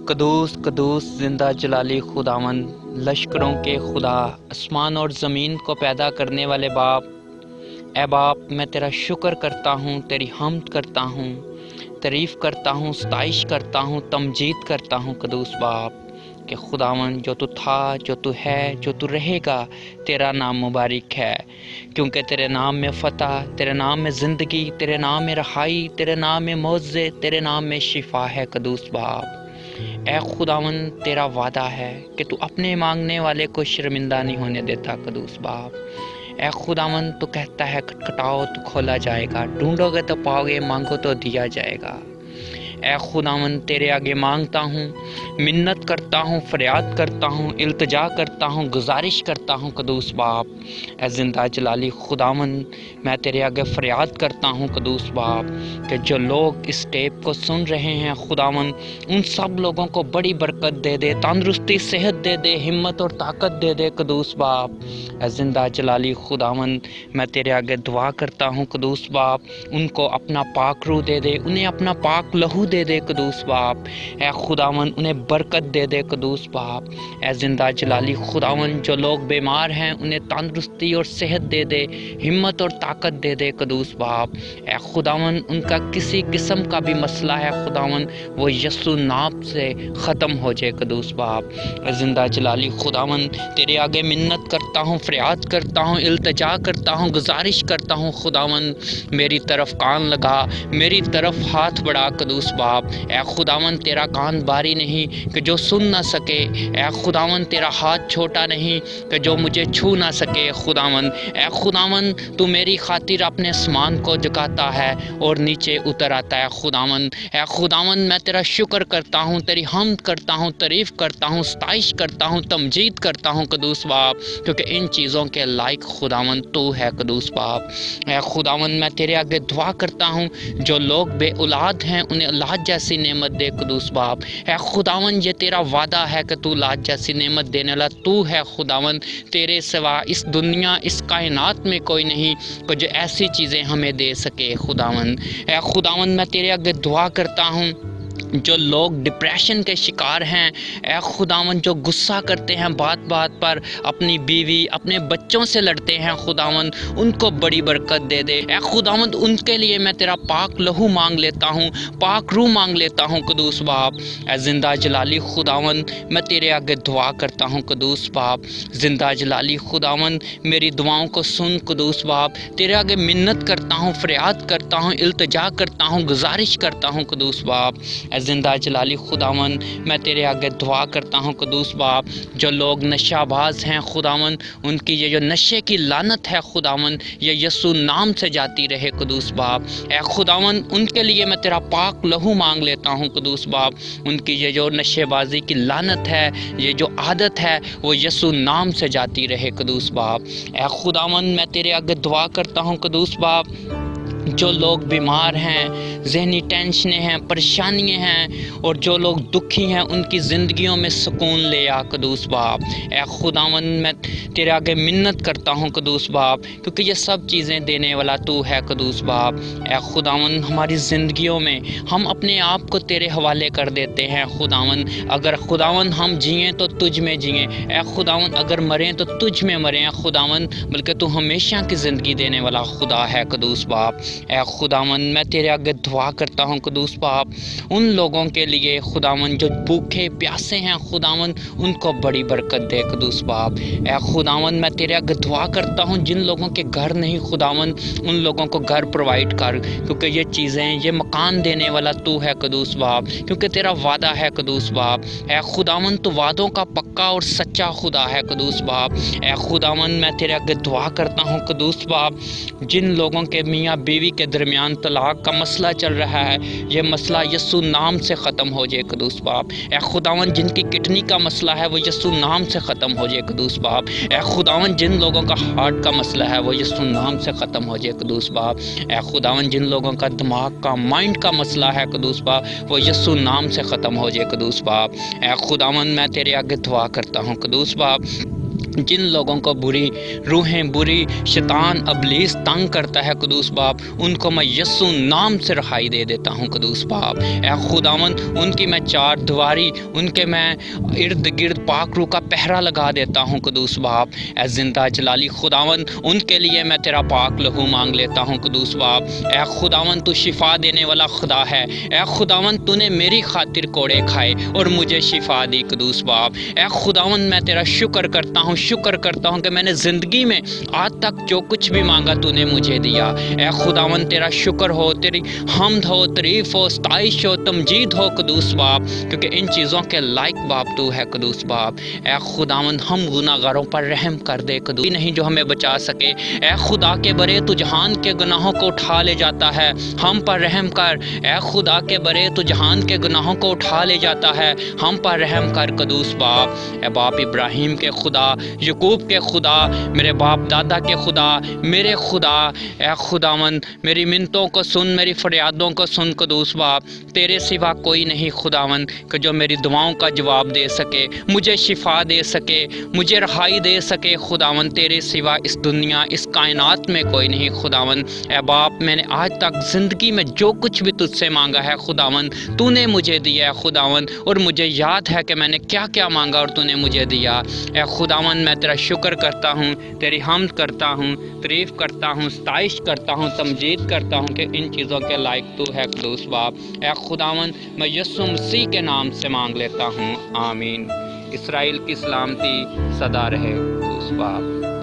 कदूस कदूस जिंदा जलाली खुदावन, लश्करों के खुदा, आसमान और ज़मीन को पैदा करने वाले बाप। ए बाप, मैं तेरा शुक्र करता हूँ, तेरी हम्द करता हूँ, तारीफ़ करता हूँ, सताइश करता हूँ, तमजीद करता हूँ कदूस बाप कि खुदावन जो तू था, जो तू है, जो तू रहेगा, तेरा नाम मुबारक है। क्योंकि तेरे नाम में फ़तह, तेरे नाम में ज़िंदगी, तेरे नाम में रहाई, तेरे नाम में मौज़े, तेरे नाम में शिफा है कदूस बाप। ए खुदावन, तेरा वादा है कि तू अपने मांगने वाले को शर्मिंदा नहीं होने देता कदूस बाप। ए खुदावन, तू कहता है खटखटाओ तो खोला जाएगा, ढूंढोगे तो पाओगे, मांगो तो दिया जाएगा। ए खुदावन, तेरे आगे मांगता हूँ, मिन्नत करता हूँ, फरियाद करता हूँ, इल्तिजा करता हूँ, गुजारिश करता हूँ कदूस बाप। ए जिंदा जलाली खुदावन, मैं तेरे आगे फरियाद करता हूँ कदूस बाप कि जो लोग इस टेप को सुन रहे हैं खुदावन, उन सब लोगों को बड़ी बरकत दे दे, तंदुरुस्ती, सेहत दे दे, हिम्मत और ताकत दे दे कदूस बाप। ए जिंदा जलाली खुदावन, मैं तेरे आगे दुआ करता हूँ कदूस बाप, उनको अपना पाक रूह दे दे, उन्हें अपना पाक लहू दे दे कदूस बाप। ए खुदावन, उन्हें बरकत दे दे कदूस बाप। ए जिंदा जलाली खुदावन, जो लोग बीमार हैं उन्हें तंदुरुस्ती और सेहत दे दे, हिम्मत और ताकत दे दे कदूस बाप। ए खुदावन, उनका किसी किस्म का भी मसला है खुदावन, वो यस्सु नाम से ख़त्म हो जाए कदूस बाप। ए जिंदा जलाली खुदावन, तेरे आगे मिन्नत करता हूँ, फरियाद करता हूँ, इल्तिजा करता हूँ, गुजारिश करता हूँ खुदावन, मेरी तरफ कान लगा, मेरी तरफ हाथ बढ़ा कदूस बाप। ए खुदावन, तेरा कान बारी नहीं कि जो सुन ना सके, ए खुदावन, तेरा हाथ छोटा नहीं कि जो मुझे छू ना सके खुदावन। ए खुदावन, तू मेरी खातिर अपने आसमान को झुकाता है और नीचे उतर आता है खुदावन। ए खुदावन, मैं तेरा शुक्र करता हूँ, तेरी हम्द करता हूँ, तारीफ़ करता हूँ, सताइश करता हूँ, तमजीद करता हूँ कदूस बाप, क्योंकि इन चीज़ों के लायक खुदावन तू है कदूस बाप। ए खुदावन, मैं तेरे आगे दुआ करता हूँ, जो लोग बे औलाद हैं उन्हें औलाद जैसी नेमत दे कदूस बाप। ए खुदावन, ये तेरा वादा है कि तू औलाद जैसी नेमत देने वाला तू है खुदावन, तेरे सिवा इस दुनिया, इस कायनात में कोई नहीं कि जो ऐसी चीज़ें हमें दे सके खुदावन। ए खुदावन, मैं तेरे आगे दुआ करता हूँ, जो लोग डिप्रेशन के शिकार हैं, ए खुदावन, जो गुस्सा करते हैं बात बात पर, अपनी बीवी, अपने बच्चों से लड़ते हैं खुदावन, उनको बड़ी बरकत दे दे। ए खुदावन, उनके लिए मैं तेरा पाक लहू मांग लेता हूँ, पाक रूह मांग लेता हूँ कदूस बाप। ए जिंदा जलाली खुदावन, मैं तेरे आगे दुआ करता हूँ कदूस बाप। जिंदा जलाली खुदावन, मेरी दुआओं को सुन कदूस बाप, तेरे आगे मिन्नत करता हूँ, फरियाद करता हूँ, इल्तिजा करता हूँ, गुजारिश करता हूँ कदूस बाप। जिंदा जलाली खुदावन, मैं तेरे आगे दुआ करता हूँ कदूस बाप, जो लोग नशाबाज हैं खुदावन, उनकी ये जो नशे की लानत है खुदावन, ये यस्सु नाम से जाती रहे कदूस बाप। ए खुदावन, उनके लिए मैं तेरा पाक लहू मांग लेता हूँ कदूस बाप, उनकी ये जो नशेबाजी की लानत है, ये जो आदत है, वो यस्सु नाम से जाती रहे कदूस बाप। ए खुदावन, मैं तेरे आगे दुआ करता हूँ कदूस बाप, जो लोग बीमार हैं, ज़हनी टेंशनें हैं, परेशानियां हैं, और जो लोग दुखी हैं, उनकी ज़िंदगियों में सुकून ले आ कदूस बाप। ए खुदावन, मैं तेरे आगे मिन्नत करता हूँ कदूस बाप, क्योंकि ये सब चीज़ें देने वाला तू है कदूस बाप। ए खुदावन, हमारी ज़िंदगियों में हम अपने आप को तेरे हवाले कर देते हैं खुदावन। अगर खुदावन हम जिएँ तो तुझ में जिएँ, ए खुदावन, अगर मरें तो तुझ में मरें खुदावन, बल्कि तू हमेशा की ज़िंदगी देने वाला खुदा है कदूस बाप। ए खुदावन, मैं तेरे आगे दुआ करता हूँ कदूस बाप, उन लोगों के लिए खुदावन जो भूखे प्यासे हैं खुदावन, उनको बड़ी बरकत दे कदूस बाप। ए खुदावन, मैं तेरे आगे दुआ करता हूँ, जिन लोगों के घर नहीं खुदावन, उन लोगों को घर प्रोवाइड कर, क्योंकि ये चीज़ें, ये मकान देने वाला तू है कदूस बाप, क्योंकि तेरा वादा है कदूस बाप। ए खुदावन, तू वादों का पक्का और सच्चा खुदा है कदूस बाप। ए खुदावन, मैं तेरे आगे दुआ करता हूँ कदूस बाप, जिन लोगों के मियाँ बीवी के दरमियान तलाक का मसला चल रहा है, ये मसला यस्सु नाम से ख़त्म हो जाए कदूस बाप। ए खुदावन, जिनकी किडनी का मसला है, वो यस्सु नाम से ख़त्म हो जाए कदूस बाप। ए खुदावन, जिन लोगों का हार्ट का मसला है, वो यस्सु नाम से ख़त्म हो जाए कदूस बाप। ए खुदावन, जिन लोगों का दिमाग का, माइंड का मसला है कदूस बाप, वो यस्सु नाम से ख़त्म हो जाए कदूस बाप। ए खुदावन, मैं तेरे आगे दुआ करता हूँ कदूस बाप, जिन लोगों को बुरी रूहें, बुरी शैतान अबलीस तंग करता है कुदूस बाप, उनको मैं यस्सु नाम से रहाई दे देता हूँ कुदूस बाप। ए खुदावंद, उनकी मैं चार दीवारी, उनके मैं इर्द गिर्द पाक रूह का पहरा लगा देता हूँ कुदूस बाप। ए जिंदा जलाली खुदावंद, उनके लिए मैं तेरा पाक लहू मांग लेता हूँ कुदूस बाप। ए खुदावंद, तू शिफा देने वाला खुदा है। ए खुदावंद, तूने मेरी खातिर कोड़े खाए और मुझे शिफा दी कुदूस बाप। ए खुदावंद, मैं तेरा शुक्र करता हूँ कि मैंने ज़िंदगी में आज तक जो कुछ भी मांगा तूने मुझे दिया। ए खुदावंद, तेरा शुक्र हो, तेरी हम्द हो, तारीफ़ हो, सताइश हो, तमजीद हो कुदूस बाप, क्योंकि इन चीज़ों के लायक बाप तू है कुदूस बाप। ए खुदावंद, हम गुनाहगारों पर रहम कर दे कुदूस नहीं जो हमें बचा सके। ए खुदा के बरे तू जहान के गुनाहों को उठा ले जाता है, हम पर रहम कर। ए खुदा के बरे तू जहान के गुनाहों को उठा ले जाता है, हम पर रहम कर कुदूस बाप। ए बाप इब्राहिम के खुदा, यकूब के खुदा, मेरे बाप दादा के खुदा, मेरे खुदा, ए खुदावंद, मेरी मिन्नतों को सुन, मेरी फरियादों को सुन कुदूस बाप। तेरे सिवा कोई नहीं खुदावंद कि जो मेरी दुआओं का जवाब दे सके, मुझे शिफा दे सके, मुझे रहाई दे सके खुदावंद। तेरे सिवा इस दुनिया, इस कायनात में कोई नहीं खुदावंद। ए बाप, मैंने आज तक ज़िंदगी में जो कुछ भी तुझसे मांगा है खुदावंद, तूने मुझे दिया है खुदावंद, और मुझे याद है कि मैंने क्या क्या मांगा और तूने मुझे दिया। ए खुदावंद, मैं तेरा शुक्र करता हूँ, तेरी हम्द करता हूँ, तारीफ़ करता हूँ, सताइश करता हूँ, तमजीद करता हूँ कि इन चीज़ों के लायक तू है कुदूस बाप। ए खुदावंद, मैं यीशु मसीह के नाम से मांग लेता हूँ, आमीन। इसराइल की सलामती सदा रहे कुदूस बाप।